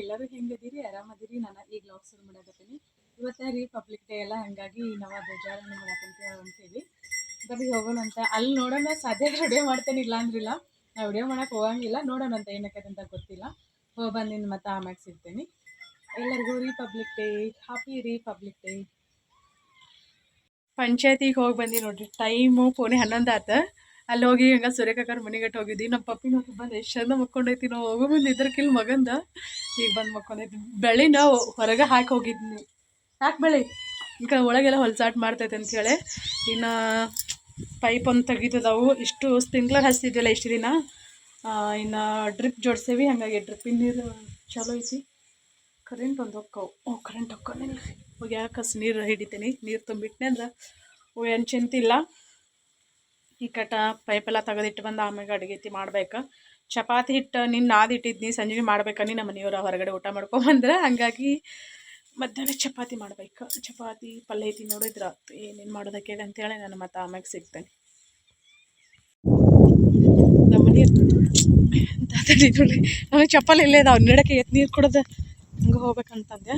ಎಲ್ಲರೂ ಹೆಂಗದಿರಿ, ಆರಾಮದಿರಿ. ನಾನು ಈಗ ವ್ಲಾಗ್ ಶುರು ಮಾಡಕತ್ತೀನಿ. ಇವತ್ತು ರಿಪಬ್ಲಿಕ್ ಡೇ ಎಲ್ಲ, ಹಂಗಾಗಿ ನಾವು ಧ್ವಜಾರೋಹಣ ಮಾಡಕ್ಕಂತ ಅಂತೀವಿ. ಬರ್ರಿ ಹೋಗೋಣ ಅಂತ. ಅಲ್ಲಿ ನೋಡೋಣ, ಸಾಧ್ಯ ವಿಡಿಯೋ ಮಾಡ್ತೇನೆ, ಇಲ್ಲ ಅಂದ್ರಿಲ್ಲ. ನಾವು ವಿಡಿಯೋ ಮಾಡಕ್ಕೆ ಹೋಗಂಗಿಲ್ಲ. ನೋಡೋಣ ಅಂತ, ಏನಕ್ಕಂತ ಅಂತ ಗೊತ್ತಿಲ್ಲ. ಹೋಗಿ ಬಂದಿನ ಮತ್ತೆ ಆಮ್ಯಾಗ ಸಿಗ್ತೇನೆ. ಎಲ್ಲರಿಗೂ republic day, happy republic day. ಪಂಚಾಯತಿಗೆ ಹೋಗಿ ಬಂದಿ ನೋಡ್ರಿ. ಟೈಮು ಪೋನೆ 11 ಆತ. ಅಲ್ಲಿ ಹೋಗಿ ಹಂಗೆ ಸೂರ್ಯಕಾಕರ ಮನೆಗಟ್ಟು ಹೋಗಿದ್ವಿ. ನಮ್ಮ ಪಪ್ಪಿ ನೋಡ್ರಿ ಬಂದು ಎಷ್ಟು ಚಂದ ಮಕ್ಕೊಂಡೈತಿ. ನಾವು ಹೋಗೋ ಮುಂದೆ ಇದ್ರಕಿಲ್ ಮಗಂದ ಈಗ ಬಂದು ಮಕ್ಕೊಂಡೈತಿ. ಬೆಳಿನ ಹೊರಗೆ ಹಾಕಿ ಹೋಗಿದ್ನಿ. ಯಾಕೆ ಬೆಳಿ ಈಗ ಒಳಗೆಲ್ಲ ಹೊಲ್ಸಾಟ್ ಮಾಡ್ತೈತೆ ಅಂಥೇಳಿ ಇನ್ನು ಪೈಪ್ ಒಂದು ತೆಗಿತದವು. ಇಷ್ಟು ಸ್ಪ್ರಿಂಕ್ಲರ್ ಹಚ್ತಿದ್ವಲ್ಲ ಇಷ್ಟು ದಿನ. ಇನ್ನು ಡ್ರಿಪ್ ಜೋಡಿಸೇವಿ, ಹಾಗಾಗಿ ಡ್ರಿಪ್ಪಿನ ನೀರು ಚಲೋ ಐತಿ. ಕರೆಂಟ್ ಒಂದು ಹೊಕ್ಕವು. ಕರೆಂಟ್ ಹೊಕ್ಕೊಂಡಿಲ್ಲ. ಹೋಗಿ ಯಾಕೆ ನೀರು ಹಿಡಿತೀನಿ. ನೀರು ತುಂಬಿಟ್ನೆ ಅಂದ್ರೆ ಏನು ಚಿಂತಿಲ್ಲ. ಈ ಕಟ ಪೈಪೆಲ್ಲ ತೆಗೆದಿಟ್ಟು ಬಂದು ಆಮೇಲೆ ಅಡುಗೆ ಮಾಡ್ಬೇಕು. ಚಪಾತಿ ಹಿಟ್ಟು ನಿನ್ನ ನಾದಿಟ್ಟಿದ್ನಿ, ಸಂಜೆ ಮಾಡ್ಬೇಕನಿ. ನಮ್ಮ ಮನೆಯವ್ರು ಹೊರಗಡೆ ಊಟ ಮಾಡ್ಕೊಂಬಂದ್ರೆ, ಹಂಗಾಗಿ ಮಧ್ಯಾಹ್ನ ಚಪಾತಿ ಮಾಡ್ಬೇಕು. ಚಪಾತಿ ಪಲ್ಯ ಐತಿ ನೋಡಿದ್ರೆ ಏನೇನು ಮಾಡೋದಕ್ಕೆ ಅಂತೇಳಿ ನಾನು ಮತ್ತೆ ಆಮ್ಯಾಗ ಸಿಗ್ತೇನೆ. ನಮ್ಮ ಮನೆಯವ್ರು ನೋಡಿ, ನಮಗೆ ಚಪ್ಪಲ್ ಇಲ್ಲೇ ಇದಾವೆ. ನಡಕ್ಕೆ ಎತ್ತು ನೀರು ಕುಡ್ದು ಹಂಗೆ ಹೋಗ್ಬೇಕಂತಂದೆ.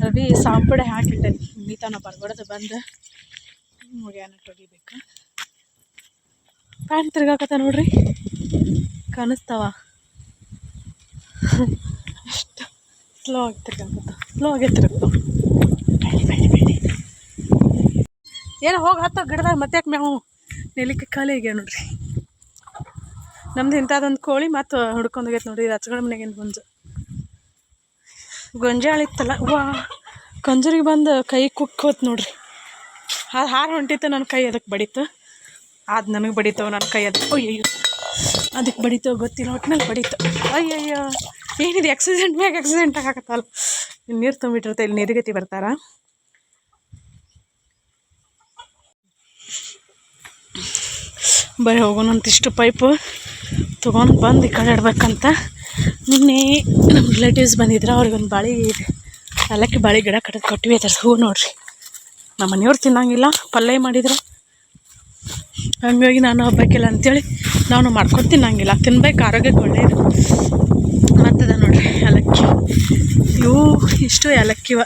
ರವಿ ಸಾಂಪುಡೆ ಹಾಕಿಟ್ಟೇನೆ. ಮೀತಾನ ಬರ್ಬಾರ್ದು ಬಂದು ಮುಗಿಯಾನಟ್ಟು ಹೊಡಿಬೇಕು. ಪ್ಯಾಂಟ್ ತಿರ್ಗಾಕತ್ತ ನೋಡ್ರಿ, ಕಾಣಿಸ್ತಾವ. ಅಷ್ಟು ಸ್ಲೋ ಆಗಿ ತಿರ್ಗಾಕತ್ತ, ಸ್ಲೋ ಆಗಿ ತಿರುಗ್ತಾವ. ಬೇಡಿ ಏನೋ ಹೋಗಿ ಹತ್ತ ಗಿಡದಾಗ ಮತ್ತೆ ಯಾಕೆ ಮೇವು ನೆಲಿಕ್ಕೆ ಖಾಲಿ ಆಗ್ಯಾವ ನೋಡ್ರಿ. ನಮ್ದು ಇಂಥದ್ದೊಂದು ಕೋಳಿ ಮತ್ತು ಹುಡ್ಕೊಂಡೋಗೈತೆ ನೋಡ್ರಿ. ರಚಗಳ ಮನೆಗೇನು ಗೊಂಜಾಳ ಇತ್ತಲ್ಲ, ಕಂಜರಿಗೆ ಬಂದು ಕೈ ಕುಕ್ಕೋತ್ ನೋಡ್ರಿ. ಅದು ಹಾರು ಹೊಂಟಿತ್ತು, ನನ್ನ ಕೈ ಅದಕ್ಕೆ ಬಡಿತು. ಅದು ನನಗೆ ಬಡಿತಾವೆ, ನನ್ನ ಕೈ ಅದು. ಅಯ್ಯಯ್ಯೋ, ಅದಕ್ಕೆ ಬಡಿತಾವೆ ಗೊತ್ತಿಲ್ಲ, ಒಟ್ಟಿನಲ್ಲಿ ಬಡಿತು. ಅಯ್ಯಯ್ಯೋ, ಏನಿದೆ ಆಕ್ಸಿಡೆಂಟ್ ಮ್ಯಾಗ ಆಕ್ಸಿಡೆಂಟ್ ಆಗಾಕತ್ತಲ್ಲ. ಇಲ್ಲಿ ನೀರು ತುಂಬಿಟ್ಟಿರುತ್ತೆ. ಇಲ್ಲಿ ನೀರಿಗತಿ ಬರ್ತಾರ. ಬರೀ ಹೋಗೋಣ ಅಂತಿಷ್ಟು ಪೈಪು ತೊಗೊಂಡು ಬಂದು ಈ ಕಡೆ ಇಡ್ಬೇಕಂತ. ನಿನ್ನೆ ನಮ್ಮ ರಿಲೇಟಿವ್ಸ್ ಬಂದಿದ್ರು. ಅವ್ರಿಗೊಂದು ಏಲಕ್ಕಿ ಬಾಳೆ ಗಿಡ ಕಟ್ಟೋದು ಕೊಟ್ಟಿವಿ. ಅದ್ರ ಹೂ ನೋಡ್ರಿ. ನಮ್ಮ ಮನೆಯವ್ರು ತಿನ್ನಂಗಿಲ್ಲ, ಪಲ್ಯ ಮಾಡಿದ್ರು. ಹಂಗಾಗಿ ನಾನು ಹಬ್ಬಕ್ಕಿಲ್ಲ ಅಂಥೇಳಿ ನಾನು ಮಾಡ್ಕೊಂಡು ತಿನ್ನಂಗಿಲ್ಲ. ತಿನ್ಬೇಕು, ಆರೋಗ್ಯಕ್ಕೆ ಒಳ್ಳೆಯದು. ಮತ್ತದ ನೋಡ್ರಿ ಏಲಕ್ಕಿ. ಇವು ಇಷ್ಟು ಏಲಕ್ಕಿವ.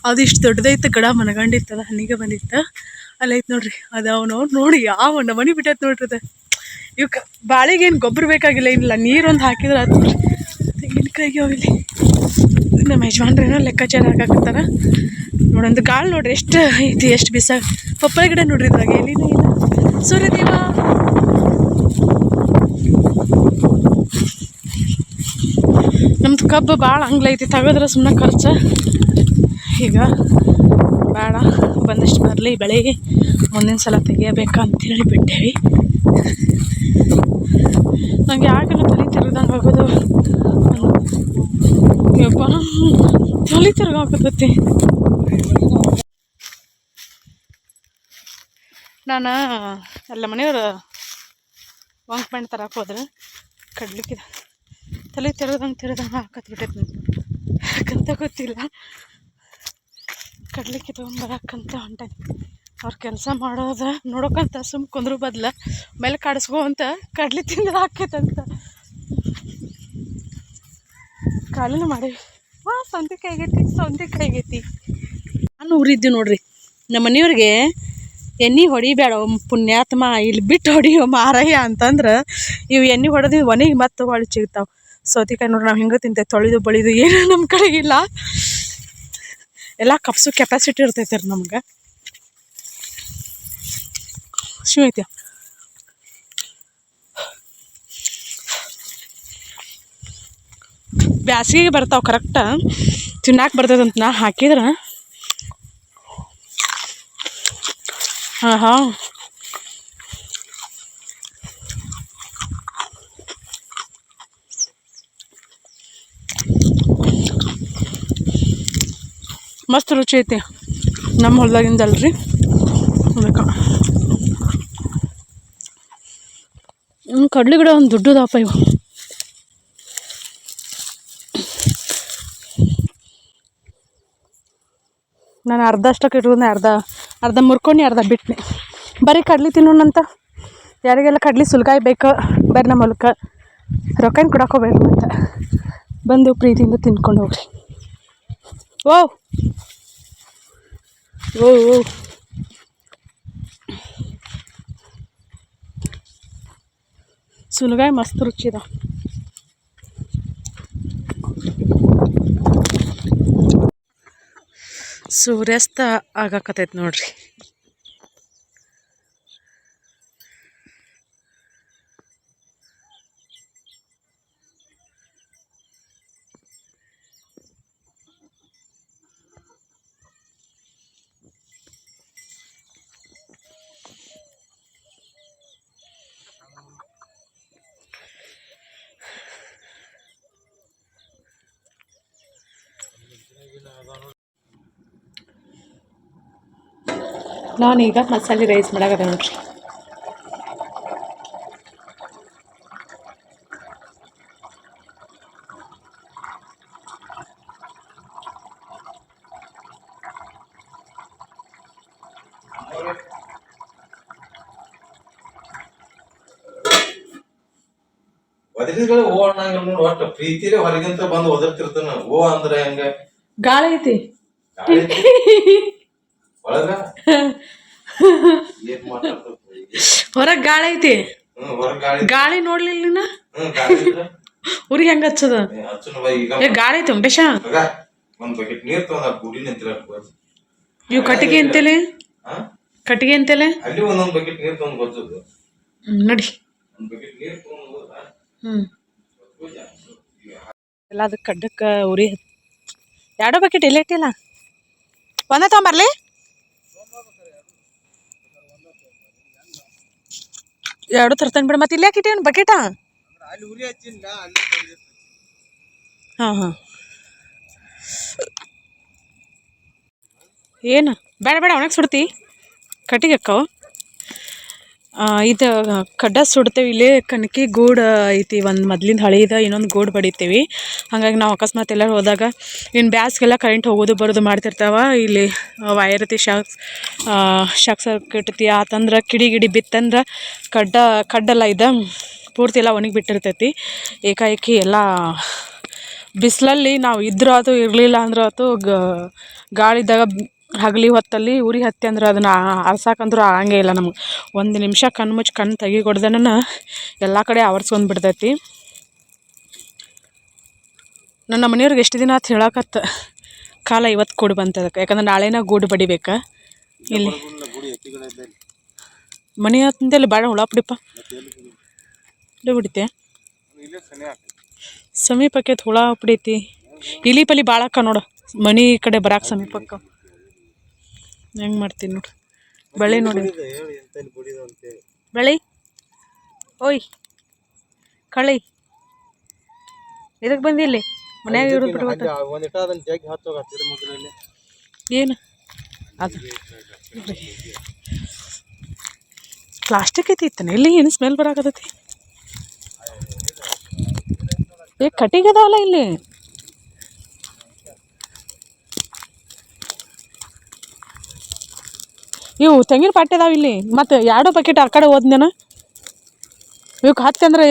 ಅದು ಇಷ್ಟು ದೊಡ್ಡದೈತೆ ಗಿಡ, ಮನಗಂಡಿತ್ತದ, ಹನಿಗೆ ಬಂದಿತ್ತು. ಅಲ್ಲೈತೆ ನೋಡ್ರಿ. ಅದಾವ ನೋಡಿ ಯಾವ ನಮನಿ ಬಿಟ್ಟೈತೆ ನೋಡ್ರಿ. ಅದು ಇವಕ್ಕೆ ಬಾಳೆಗೇನು ಗೊಬ್ಬರ ಬೇಕಾಗಿಲ್ಲ, ಏನಿಲ್ಲ. ನೀರೊಂದು ಹಾಕಿದ್ರೆ ಅದು ತೆಂಗಿನಕಾಯಿಗೆ ಹೋಗಲಿ. ನಮ್ಮ ಯಜಮಾನ್ರೇನೋ ಲೆಕ್ಕಾಚಾರ ಹಾಕಾಕತ್ತಾರ ನೋಡೊಂದು. ಗಾಳಿ ನೋಡ್ರಿ ಎಷ್ಟು ಐತಿ, ಎಷ್ಟು ಬಿಸ. ಪಪ್ಪಾಯ ಗಿಡ ನೋಡ್ರಿ, ಇದ್ರಾಗ ಎಲ್ಲಿನೇ ಇಲ್ಲ. ಸೂರ್ಯದೇವ ನಮ್ದು ಕಬ್ಬು ಭಾಳ ಅಂಗ್ಲೈತಿ. ತೆಗೆದ್ರೆ ಸುಮ್ಮನೆ ಖರ್ಚು. ಈಗ ಬೇಡ, ಬಂದಷ್ಟು ಬರಲಿ ಬೆಳೆ, ಮುಂದಿನ ಸಲ ತೆಗಿಯಬೇಕಂತೇಳಿ ಬಿಟ್ಟೇವಿ. ನಂಗೆ ಯಾಕಂದ್ರೆ ತಲೆ ತಿರುಗ್ದಂಗೆ ಆಗೋದು. ಯಪ್ಪ, ತಲೆ ತಿರುಗಾಕತ್ತೈತಿ. ನಾನು ಎಲ್ಲ ಮನೆಯವರು ವಂಕ್ ಪ್ಯಾಂಟ್ ತರಕ್ಕೆ ಹೋದ್ರೆ ಕಡ್ಲಿಕ್ಕಿದ ತಲೆ ತಿರುಗ್ದಂಗೆ ಹಾಕತ್ಬಿಟ್ಟೈತೆ. ಯಾಕಂತ ಗೊತ್ತಿಲ್ಲ. ಕಡ್ಲಿಕ್ಕೆ ತೊಗೊಂಬರಕ್ಕಂತ ಹೊಂಟೇನಿ. ಅವ್ರು ಕೆಲಸ ಮಾಡೋದು ನೋಡೋಕಂತ ಸುಮ್ಮ ಕುಂದ್ರು ಬದಲು ಮೇಲೆ ಕಾಡಿಸ್ಕೊ ಅಂತ ಕಡ್ಲಿ ತಿಂದ್ರೆ ಹಾಕೈತಂತ ಕಾಲಿನ ಮಾಡೀವಿ. ಸೌಂತಿಕಾಯಿ ಆಗೈತಿ. ನಾನು ಊರಿದ್ದೆ ನೋಡ್ರಿ. ನಮ್ಮ ಮನೆಯವ್ರಿಗೆ ಎಣ್ಣೆ ಹೊಡಿಬೇಡ ಪುಣ್ಯಾತ್ಮ, ಇಲ್ಲಿ ಬಿಟ್ಟು ಹೊಡಿಯೋ ಮಾರಯ್ಯ ಅಂತಂದ್ರೆ ಇವು ಎಣ್ಣೆ ಹೊಡೆದಿದ್ದು ಒಣಗಿ ಮತ್ತೆ ಹೊಳಿ ಸಿಗ್ತಾವೆ. ಸೌತಿಕಾಯಿ ನೋಡ್ರಿ, ನಾವು ಹಿಂಗೆ ತಿಂತೇವೆ. ತೊಳೆದು ಬಳಿದು ಏನು ನಮ್ಮ ಕಡೆಗಿಲ್ಲ. ಎಲ್ಲ ಕಪ್ಸು ಕೆಪಾಸಿಟಿ ಇರ್ತೈತೆ ರೀ ನಮ್ಗೆ. ಐತಿ ಬ್ಯಾಸಿಗೆ ಬರ್ತಾವೆ ಕರೆಕ್ಟ. ತಿನ್ನಾಕೆ ಬರ್ತದಂತ ನಾ ಹಾಕಿದ್ರೆ ಹಾಂ ಮಸ್ತ್ ರುಚಿ ಐತಿ. ನಮ್ಮ ಹೊಲ್ದಾಗಿಂದಲ್ರಿ, ಅದಕ್ಕೆ ಕಡ್ಲಿ ಗಿಡ ಒಂದು ದೊಡ್ಡದಪ್ಪ. ಇವು ನಾನು ಅರ್ಧಷ್ಟಕ್ಕೆ ಇಟ್ಕೊಂಡೆ, ಅರ್ಧ ಮುರ್ಕೊಂಡು ಅರ್ಧ ಬಿಟ್ಟನೆ. ಬರೀ ಕಡ್ಲಿ ತಿನ್ನೋಣಂತ. ಯಾರಿಗೆಲ್ಲ ಕಡ್ಲಿ ಸುಲ್ಗಾಯಿ ಬೇಕು ಬರ್ರಿ ನಮ್ಮ ಹೊಲಕ್ಕೆ. ರೊಕ್ಕನ ಕೊಡಕ್ಕೆ ಹೋಗ್ಬೇಡ್ರಿ ಮತ್ತು ಬಂದು ಪ್ರೀತಿಯಿಂದ ತಿನ್ಕೊಂಡು ಹೋಗ್ರಿ. ಓ ಓ ಓ ಸುಲಗಾಯಿ ಮಸ್ತ್ ರುಚಿದ. ಸೂರ್ಯಾಸ್ತ ಆಗಾಕತೈತೆ ನೋಡ್ರಿ. ನಾನೀಗ ಮಸಾಲೆ ರೈಸ್ ಮಾಡಾಕತ್ತೆ ನೋಡ್ರಿ. ಒದರಿಗಳು ಓ ಅನ್ನಂಗಿಲ್ಲ ನೋಡು. ಒಟ್ಟು ಪ್ರೀತಿಲೇ ಹೊರಗಿಂತ ಬಂದು ಒದರ್ತಿರ್ತಾನ. ಓ ಅಂದ್ರೆ ಹೆಂಗ? ಗಾಳಿ ಐತಿ ಒಳಗ ಏನ್ ಮಾತಾಡ್ತ ಹೊರಗೆ ಗಾಳಿ ಐತಿ. ಹೊರಗ್ ಗಾಳಿ ಗಾಳಿ ನೋಡ್ಲಿಲ್ಲ ನೀನ? ಗಾಳಿ ಊರಿಗೆ ಹೆಂಗ ಹಚ್ಚದ? ಈಗ ಗಾಳಿ ಐತಿ ವೆಂಕಟೇಶ. ಒಂದ್ ಬಕೆಟ್ ನೀರ್ ತಗೊಂಡ ಗುಡಿ ನಿಂತಿರ ಇವು ಕಟ್ಟಿಗೆ ಅಂತೇಳಿ ಕಟ್ಟಿಗೆ ಅಂತೇಳಿ ಅಲ್ಲಿ ಒಂದೊಂದ್ ಬಕೆಟ್ ನೀರ್ ತಗೊಂಡ್ ಗೊತ್ತದ ನಡಿ. ಒಂದ್ ಬಕೆಟ್ ನೀರ್ ತಗೊಂಡ್ ಹೋದ ಎಲ್ಲ ಅದಕ್ಕೆ ಕಡ್ಡಕ್ಕೆ ಉರಿ ಎರಡೋ ಬಕೆಟ್ ಎಲ್ಲ ಇಟ್ಟಿಲ್ಲ. ಒಂದೇ ತಗೊಂಬರ್ಲಿ. ಎರಡು ತರ್ತೇನೆ ಬಿಡ. ಮತ್ತೆ ಇಲ್ಲೇ ಇಟ್ಟೇನು ಬಕೆಟ? ಹಾಂ ಹಾಂ ಏನು ಬೇಡ ಬೇಡ ಒಣಗಿ ಸುಡ್ತಿ ಕಟ್ಟಿಗೆ ಅಕ್ಕವು. ಇದು ಕಡ್ಡ ಸುಡ್ತೇವೆ. ಇಲ್ಲೇ ಕಣಕಿ ಗೂಡು ಐತಿ ಒಂದು ಮೊದ್ಲಿಂದ ಹಳೇದ. ಇನ್ನೊಂದು ಗೂಡು ಬಡಿತೀವಿ. ಹಾಗಾಗಿ ನಾವು ಅಕಸ್ಮಾತ್ ಎಲ್ಲರೂ ಹೋದಾಗ ಇನ್ನು ಬ್ಯಾಸ್ಗೆಲ್ಲ ಕರೆಂಟ್ ಹೋಗೋದು ಬರೋದು ಮಾಡ್ತಿರ್ತಾವ. ಇಲ್ಲಿ ವೈರ್ ಐತಿ, ಶಾಕ್ ಸರ್ಕ್ಯೂಟ್ ಆತಂದ್ರೆ ಕಿಡಿ ಗಿಡಿ ಬಿತ್ತಂದ್ರೆ ಕಡ್ಡಲ್ಲ ಇದು ಪೂರ್ತಿ ಎಲ್ಲ ಒಣಗಿ ಬಿಟ್ಟಿರ್ತೈತಿ. ಏಕಾಏಕಿ ಎಲ್ಲ ಬಿಸಿಲಲ್ಲಿ ನಾವು ಇದ್ರೂ ಆಯ್ತು ಇರಲಿಲ್ಲ ಅಂದ್ರೆ ಆಯ್ತು ಗಾಳಿದಾಗ ಹಗಲಿ ಹೊತ್ತಲ್ಲಿ ಉರಿ ಹತ್ತಿ ಅಂದ್ರೆ ಅದನ್ನು ಅರ್ಸಕ್ಕಂದ್ರೂ ಆಗಂಗೇ ಇಲ್ಲ ನಮ್ಗೆ. ಒಂದು ನಿಮಿಷ ಕಣ್ಣು ಮುಚ್ಚಿ ಕಣ್ಣು ತೆಗಿಗೊಡ್ದನ ಎಲ್ಲ ಕಡೆ ಆವರ್ಸ್ಕೊಂಡು ಬಿಡ್ತೈತಿ. ನನ್ನ ಮನೆಯವ್ರಿಗೆ ಎಷ್ಟು ದಿನ ಆತು ಹೇಳಕತ್ತ ಕಾಲ ಇವತ್ತು ಕೂಡಿ ಬಂತದಕ್ಕೆ. ಯಾಕಂದ್ರೆ ನಾಳೆನ ಗೂಡು ಬಡಿಬೇಕಾ ಇಲ್ಲಿ ಮನೆ ಹತ್ತಿಂದಲ್ಲಿ ಭಾಳ ಹುಳ ಬಿಡಿಪ್ಪ ಬಿಡಿತೆ ಸಮೀಪಕ್ಕೆ ಹುಳ ಬಿಡೈತಿ. ಇಲಿ ಪಲಿ ಭಾಳ ಅಕ್ಕ ನೋಡು ಮನೆ ಕಡೆ ಬರಾಕ ಸಮೀಪಕ್ಕೆ. ಹೆಂಗೆ ಮಾಡ್ತೀನಿ ನೋಡು. ಬೆಳೆ ನೋಡಿ ಬೆಳೆ. ಓಯ್ ಕಳಿ ಇದಕ್ಕೆ ಬಂದಿಲ್ಲಿ ಮನ್ಯಾಗ ಇರೋದು ಬಿಟ್ಬಿಟ್ಟು ಏನು ಅದು ಪ್ಲಾಸ್ಟಿಕ್ ಐತಿ ಇತ್ತಾನೆ ಇಲ್ಲಿ. ಏನು ಸ್ಮೆಲ್ ಬರಾಕತ್ತೈತಿ? ಕಟ್ಟಿಗೆ ಅದಾವಲ್ಲ ಇಲ್ಲಿ. ಇವು ತೆಂಗಿನ ಪಾಟಿ ಅದಾವ ಇಲ್ಲಿ. ಮತ್ತು ಎರಡೋ ಬಕೆಟ್ ಆ ಕಡೆ ಹೋದ್ನೇನ ಇವಕ್ಕೆ ಹತ್ತಿ ಅಂದ್ರೆ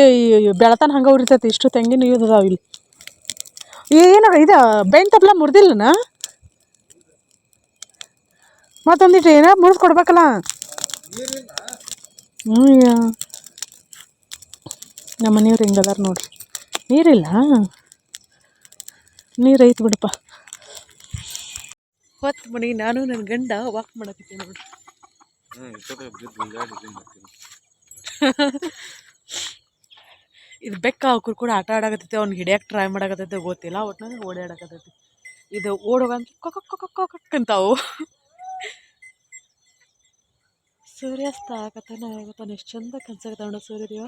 ಬೆಳತಾನ ಹಂಗೆ ಉರಿತೈತಿ. ಇಷ್ಟು ತೆಂಗಿನ ಇವು ಅದಾವ ಇಲ್ಲಿ. ಏನು ಇದು ಬೆಂಡ್ ತಪ್ಲ ಮುರಿದಿಲ್ಲನ? ಮತ್ತೊಂದಿಟ್ಟು ಏನ ಮುರಿದು ಕೊಡ್ಬೇಕಲ್ಲ. ನಮ್ಮ ಮನೆಯವ್ರು ಹೆಂಗದಾರ ನೋಡ್ರಿ. ನೀರಿಲ್ಲ, ನೀರು ಐತಿ ಬಿಡಪ್ಪ. ಹೊತ್ತು ಮನೆಗೆ ನಾನು ನನ್ನ ಗಂಡ ವಾಕ್ ಮಾಡಕತ್ತೀನಿ ನೋಡ್ರಿ. ಇದು ಬೆಕ್ಕ ಅವ್ರು ಕೂಡ ಆಟ ಆಡಕತ್ತೈತಿ. ಅವ್ನು ಹಿಡಿಯಕ್ಕೆ ಟ್ರೈ ಮಾಡಕತ್ತೈತೆ ಗೊತ್ತಿಲ್ಲ. ಒಟ್ಟಿನಲ್ಲಿ ಓಡಾಡಕತ್ತೈತಿ. ಇದು ಓಡೋಗಂತ ಕೊಕ್ಕೊಂತಾವು. ಸೂರ್ಯಾಸ್ತ ಆಗತ್ತಾನ ಎಷ್ಟು ಚಂದ ಕನ್ಸಾಕತ್ತಾವ ನೋಡ ಸೂರ್ಯದೇವ.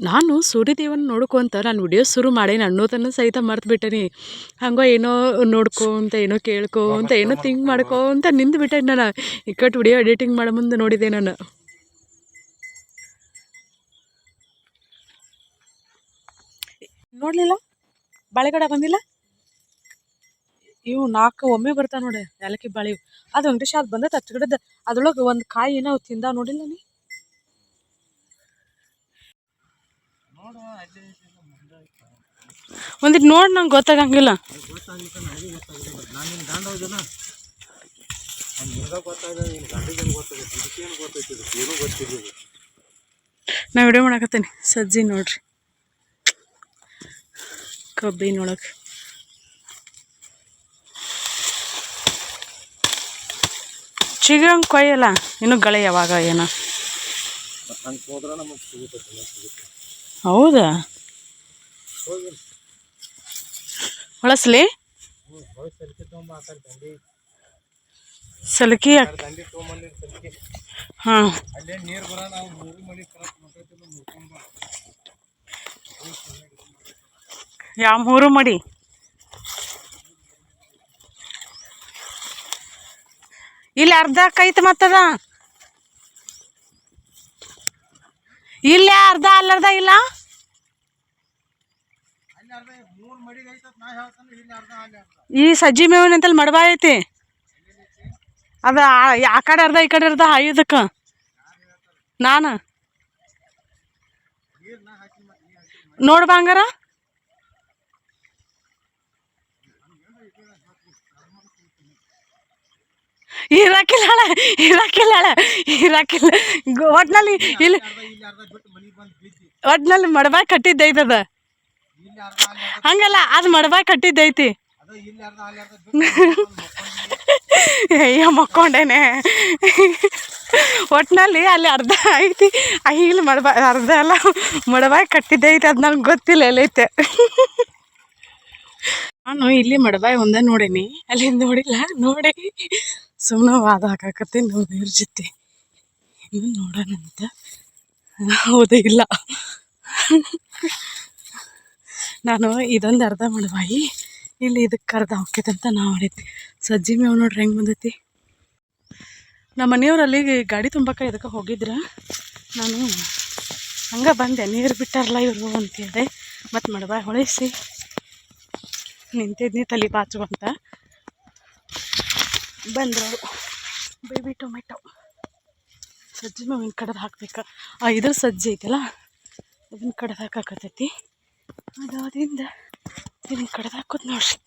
ನಾನು ಸೂರ್ಯದೇವನ ನೋಡ್ಕೊಂತ ನಾನು ವಿಡಿಯೋ ಶುರು ಮಾಡೇನಿ ಅನ್ನೋದನ್ನು ಸಹಿತ ಮರ್ತು ಬಿಟ್ಟೇನಿ. ಹಂಗೋ ಏನೋ ನೋಡ್ಕೊಂತ ಏನೋ ಕೇಳ್ಕೊಂತ ಏನೋ ಥಿಂಕ್ ಮಾಡ್ಕೊಂತ ನಿಂತು ಬಿಟ್ಟೆ ನಾನು. ಇಕ್ಕಟ್ಟು ವಿಡಿಯೋ ಎಡಿಟಿಂಗ್ ಮಾಡೋ ಮುಂದೆ ನೋಡಿದೆ ನಾನು. ನೋಡಲಿಲ್ಲ ಬಾಳೆಗಡ ಬಂದಿಲ್ಲ ಇವು 4 ಒಮ್ಮೆ ಬರ್ತಾವ ನೋಡಿ ಏಲಕ್ಕಿ ಬಾಳೆ. ಅದು ವೆಂಕಟೇಶ ಅದು ಬಂದೈತೆ ಹಚ್ಗಡದ ಅದ್ರೊಳಗೆ ಒಂದು ಕಾಯಿ ಏನೋ ತಿಂದ ನೋಡಿಲ್ಲ ನೀ. ಒಂದಿಟ್ಟು ನೋಡಿ ನಂಗೆ ಗೊತ್ತಾಗಂಗಿಲ್ಲ. ನಾ ವಿಡಿಯೋ ಮಾಡಕತ್ತೀನಿ ಸಜ್ಜಿ ನೋಡ್ರಿ ಕಬ್ಬಿನೊಳಗೆ. ಚಿಗಂಗೆ ಕೊಯ್ಯಲ್ಲ ಇನ್ನು ಗಳೆ ಯಾವಾಗ ಏನೋ. ಹೌದಾ ಹೊಳಸ್ಲಿ ಸಲಕಿ ಹಾಂ ಯಾವ 3 ಮಡಿ ಇಲ್ಲಿ ಅರ್ಧ ಕೈತ್ ಮತ್ತದ ಇಲ್ಲಿ ಅರ್ಧ ಅಲ್ಲರ್ಧ ಇಲ್ಲ. ಈ ಸಜ್ಜಿ ಮೇವಿನಂತಲ್ಲಿ ಮಡಬ ಐತಿ ಅದ ಆ ಕಡೆ ಅರ್ಧ ಈ ಕಡೆ ಅರ್ಧ ಹಾಯುದಕ್ಕ ನಾನು ನೋಡ್ಬ ಹಂಗಾರ. ಇರಾಕಿಲ್ಲ ಒಟ್ನಲ್ಲಿ ಇಲ್ಲಿ ಒಟ್ನಲ್ಲಿ ಮಡಬಾಯ್ ಕಟ್ಟಿದ್ದೈತದ. ಹಂಗಲ್ಲ ಅದು ಮಡಬಾಯ್ ಕಟ್ಟಿದ್ದೈತಿ. ಅಯ್ಯೋ ಮಕ್ಕೊಂಡೇನೆ. ಒಟ್ನಲ್ಲಿ ಅಲ್ಲಿ ಅರ್ಧ ಐತಿ ಇಲ್ಲಿ ಅರ್ಧ ಎಲ್ಲ ಮಡಬಾಯ್ ಕಟ್ಟಿದ್ದೈತಿ. ಅದು ನನಗೆ ಗೊತ್ತಿಲ್ಲ ಎಲ್ಲೈತೆ. ನಾನು ಇಲ್ಲಿ ಮಡಬಾಯ್ ಒಂದೇ ನೋಡೀನಿ ಅಲ್ಲಿ ನೋಡಿಲ್ಲ. ನೋಡಿ ಸುಮ್ಮನೆ ವಾದ ಹಾಕಾಕತ್ತೀನಿ ನೋಡಿವ್ರ ಜೊತೆ ಇನ್ನು ನೋಡೋಣಂತ. ಹೌದೇ ಇಲ್ಲ ನಾನು ಇದೊಂದು ಅರ್ಧ ಮಡಬಾಯಿ ಇಲ್ಲಿ ಇದಕ್ಕೆ ಅರ್ಧ ಹೋಗ್ತೈತೆ ಅಂತ ನಾವು ಮಾಡಿದ್ವಿ. ಸಜ್ಜಿ ಮೇವು ನೋಡ್ರಿ ಹೆಂಗೆ ಬಂದೈತಿ. ನಮ್ಮ ಮನೆಯವ್ರು ಅಲ್ಲಿಗೆ ಗಾಡಿ ತುಂಬಕ್ಕೆ ಇದಕ್ಕೆ ಹೋಗಿದ್ರ. ನಾನು ಹಂಗೆ ಬಂದೆ ನೀರು ಬಿಟ್ಟಾರಲ್ಲ ಇವರು ಅಂತೇಳಿ ಮತ್ತು ಮಡಬಾಯಿ ಹೊಳಿಸಿ ನಿಂತಿದ್ನಿ ತಲೆ ಬಾಚುವಂತ. ಬಂದರು ಬೇಬಿ ಟೊಮೆಟೊ ಸಜ್ಜಿ ಮೇವು ಹಿಂಗೆ ಕಡ್ದು ಹಾಕ್ಬೇಕು. ಇದ್ರ ಸಜ್ಜಿ ಐತಲ್ಲ ಇದನ್ನು ಕಡ್ದು ಹಾಕಾಕತ್ತೈತಿ. ಅದಾದಿಂದ ಹಿಂಗೆ ಕಡ್ದು ಹಾಕೋದು ನೋಡ್ರಿ.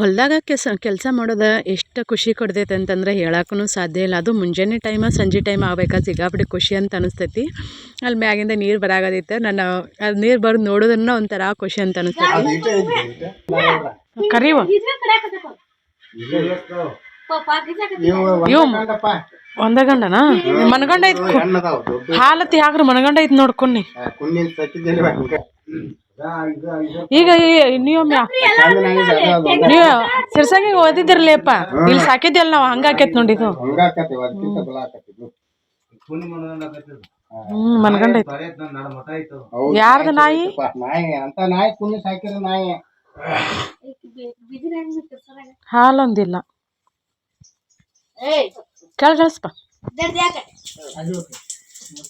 ಹೊಲದಾಗ ಕೆಲಸ ಮಾಡೋದು ಎಷ್ಟು ಖುಷಿ ಕೊಡ್ತೈತೆ ಅಂತಂದ್ರೆ ಹೇಳಕ್ಕೂ ಸಾಧ್ಯ ಇಲ್ಲ. ಅದು ಮುಂಜಾನೆ ಟೈಮ ಸಂಜೆ ಟೈಮ್ ಆಗ್ಬೇಕಾದ್ರೆ ಸಿಕ್ಕಾಪಟ್ಟೆ ಖುಷಿ ಅಂತ ಅನಿಸ್ತೈತಿ. ಅಲ್ಲಿ ಮ್ಯಾಗಿಂದ ನೀರು ಬರಾಗದೈತೆ. ನಾನು ಅದು ನೀರು ಬರೋದು ನೋಡೋದನ್ನ ಒಂಥರ ಖುಷಿ ಅಂತ ಅನಿಸ್ತೈತಿ. ಕರಿವು ಇವು ಒಂದ ಗಂಡನಾ ಮನಗಂಡ ಐತಿ. ಹಾಲತ್ತಿ ಹಾಕ್ರಿ ಮನಗಂಡ ಐತಿ ನೋಡ್ಕೊನಿ. ಈಗ ನೀವು ಸಿರ್ಸಾಗಿ ಓದಿದ್ರಲ್ಲಪ್ಪ ಇಲ್ಲಿ ಸಾಕಿದ್ಯಲ್ಲ ನಾವು ಹಂಗ ಆಕೇತ್ ನೋಡಿದ್ದು. ಮನಗಂಡ ಐತಿ. ಯಾರ್ದ ನಾಯಿ ಹಾಲೊಂದಿಲ್ಲ ಕೆಳಗಿಳಿಸ್ಪ.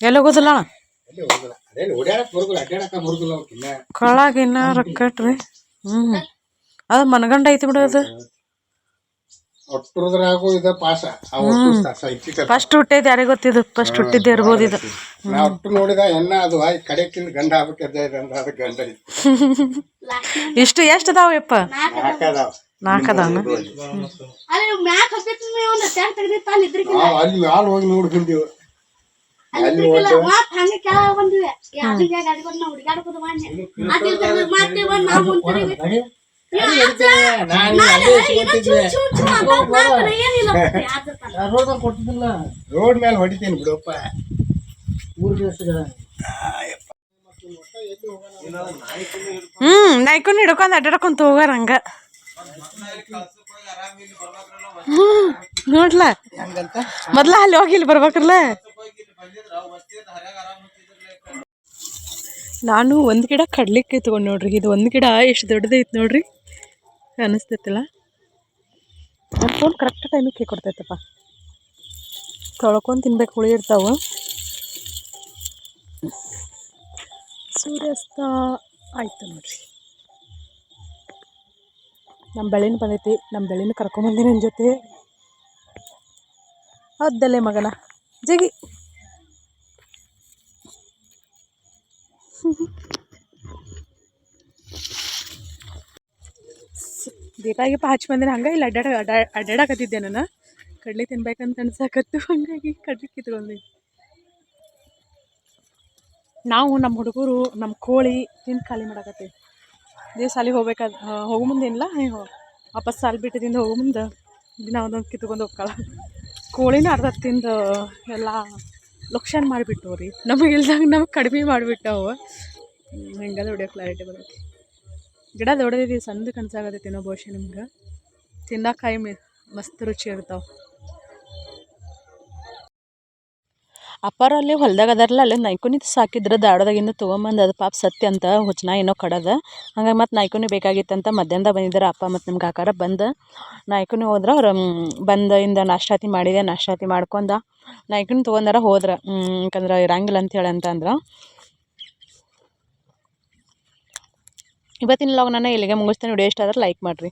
ಎಲ್ಲ ಹೋಗೋದಿಲ್ಲ ಕೊಳಗಿನ್ನ ರೊಕ್ಕಟ್ರಿ. ಅದು ಮನಗಂಡ ಐತಿ ಬಿಡು. ಅದು ಒಟ್ಟುದ್ರಾಗೂ ಇದ ಪಾಸ ಆ ಒಟ್ಟು ಸೈಕಿಕ ಫಸ್ಟ್ ಹುಟ್ಟಿದ್ದು ಯಾರಿಗೆ ಗೊತ್ತಿದ್ದು ಫಸ್ಟ್ ಹುಟ್ಟಿದ್ದೆ ಇರ್ಬೋದು ಇದು ನಾ ಒಟ್ಟು ನೋಡಿದ ಹೆಣ್ಣ ಅದು ಆಯ್ ಕಡೆಕಿಂದ ಗಂಡ ಆಗ್ಬೇಕಂತ ಅದು ಗಂಡ ಇಷ್ಟು ಎಷ್ಟು ಅದಾವ ಯಪ್ಪ ಹಾಕದಾವ 4 ಅದಾವನ ಅಲ್ಲಿ ಮ್ಯಾಲ ಹೋಗಿ ನೋಡಿ ಬಂದಿವ ರೋಡ್ ಮೇಲೆ ಹೊಡಿತೀನಿ ಬಿಡಪ್ಪ ನಾಯ್ಕೊಂಡು ಹಿಡ್ಕೊಂಡ್ ಅಡ್ಡಾಡ್ಕೊಂತ ಹೋಗಾರ ಹಂಗ ನೋಡ್ಲ ಮೊದ್ಲ ಅಲ್ಲಿ ಹೋಗಿ ಇಲ್ಲಿ ಬರ್ಬೇಕ್ರಲ್ಲ ನಾನು ಒಂದು ಗಿಡ ಕಡ್ಲಿಕ್ಕೆ ತಗೊಂಡು ನೋಡ್ರಿ ಇದು ಒಂದು ಗಿಡ ಎಷ್ಟು ದೊಡ್ಡದೈತೆ ನೋಡ್ರಿ ಅನಿಸ್ತೈತಿಲ್ಲ ನನ್ನ ಫೋನ್ ಕರೆಕ್ಟ್ ಟೈಮಿಗೆ ಕೈ ಕೊಡ್ತೈತಪ್ಪ ತೊಳ್ಕೊಂಡು ತಿನ್ಬೇಕು ಹುಳಿ ಇರ್ತಾವ ಸೂರ್ಯಾಸ್ತ ಆಯ್ತು ನೋಡ್ರಿ ನಮ್ಮ ಬೆಳಿನ ಬಂದೈತಿ ನಮ್ಮ ಬೆಳಿನ ಕರ್ಕೊಂಬಂದಿ ನನ್ನ ಜೊತೆ ಹದ್ದಲ್ಲೇ ಮಗನ ಜಗಿ ದೀಪಾಗಿಪ್ಪ ಹಚ್ಚಿ ಬಂದಿನ ಹಂಗೆ ಇಲ್ಲಿ ಅಡ್ಡಾಡಕತ್ತಿದ್ದೆ ನಾನು ಕಡ್ಲಿ ತಿನ್ಬೇಕಂತ ಅನ್ಸಾಕತ್ತು ಹಂಗಾಗಿ ಕಡ್ಲಿ ಕಿತ್ಕೊಂಡಿ ನಾವು ನಮ್ಮ ಹುಡುಗರು ನಮ್ಮ ಕೋಳಿ ತಿಂದು ಖಾಲಿ ಮಾಡಕತ್ತೀವಿ ದಿವಸ ಸಾಲಿಗೆ ಹೋಗೋ ಮುಂದೇನಿಲ್ಲ ವಾಪಸ್ ಸಾಲಿ ಬಿಟ್ಟಿದಿಂದ ಹೋಗೋ ಮುಂದೆ ದಿನ ಒಂದೊಂದು ಕಿತ್ಕೊಂಡು ಹೋಗ್ಕಳ ಕೋಳಿನ ಅರ್ಧ ತಿಂದು ಎಲ್ಲ ಲೊಕ್ಷನ್ ಮಾಡಿಬಿಟ್ಟು ರೀ ನಮಗೆ ಇಲ್ದಾಗ ನಮಗೆ ಕಡಿಮೆ ಮಾಡಿಬಿಟ್ಟವು ಹಿಂಗೆಲ್ಲ ಹೊಡಿಯೋ ಕ್ಲಾರಿಟಿ ಬರುತ್ತೆ ಗಿಡ ದೊಡ್ಡದೈತಿ ಸಂದು ಕನ್ಸಾಗತ್ತೈತಿ ಏನೋ ಬಹುಶಃ ನಿಮ್ಗೆ ತಿನ್ನಕಾಯಿ ಮಸ್ತ್ ರುಚಿ ಇರ್ತಾವೆ ಅಪ್ಪಾರಲ್ಲಿ ಹೊಲ್ದಾಗ ಅದಾರಲ್ಲ ಅಲ್ಲಿ ನೈಕುನಿ ಸಾಕಿದ್ರೆ ದಾಡದಾಗಿಂದ ತೊಗೊಂಬಂದು ಅದು ಪಾಪ ಸತ್ಯ ಅಂತ ಹುಚ್ಚನ ಏನೋ ಕಡದ ಹಂಗಾಗಿ ಮತ್ತು ನೈಕುನಿ ಬೇಕಾಗಿತ್ತಂತ ಮಧ್ಯಾಹ್ನದ ಬಂದಿದ್ದಾರೆ ಅಪ್ಪ ಮತ್ತು ನಮ್ಮ ಕಾಕಾರ ಬಂದು ನೈಕುನಿ ಹೋದ್ರೆ ಅವ್ರು ಬಂದಿಂದ ನಾಷ್ಟಾತಿ ಮಾಡಿದೆ ನಾಷ್ಟಾತಿ ಮಾಡ್ಕೊಂಡ ನೈಕುನಿ ತೊಗೊಂಡಾರ ಹೋದ್ರೆ ಯಾಕಂದ್ರೆ ಇರಂಗಿಲ್ಲ ಅಂತ ಹೇಳಿ ಅಂತಂದ್ರೆ ಇವತ್ತಿನ ಲಾಗ್ ನಾನು ಇಲ್ಲಿಗೆ ಮುಗಿಸ್ತೇನೆ ವಿಡಿಯೋ ಇಷ್ಟ ಆದ್ರೆ ಲೈಕ್ ಮಾಡಿರಿ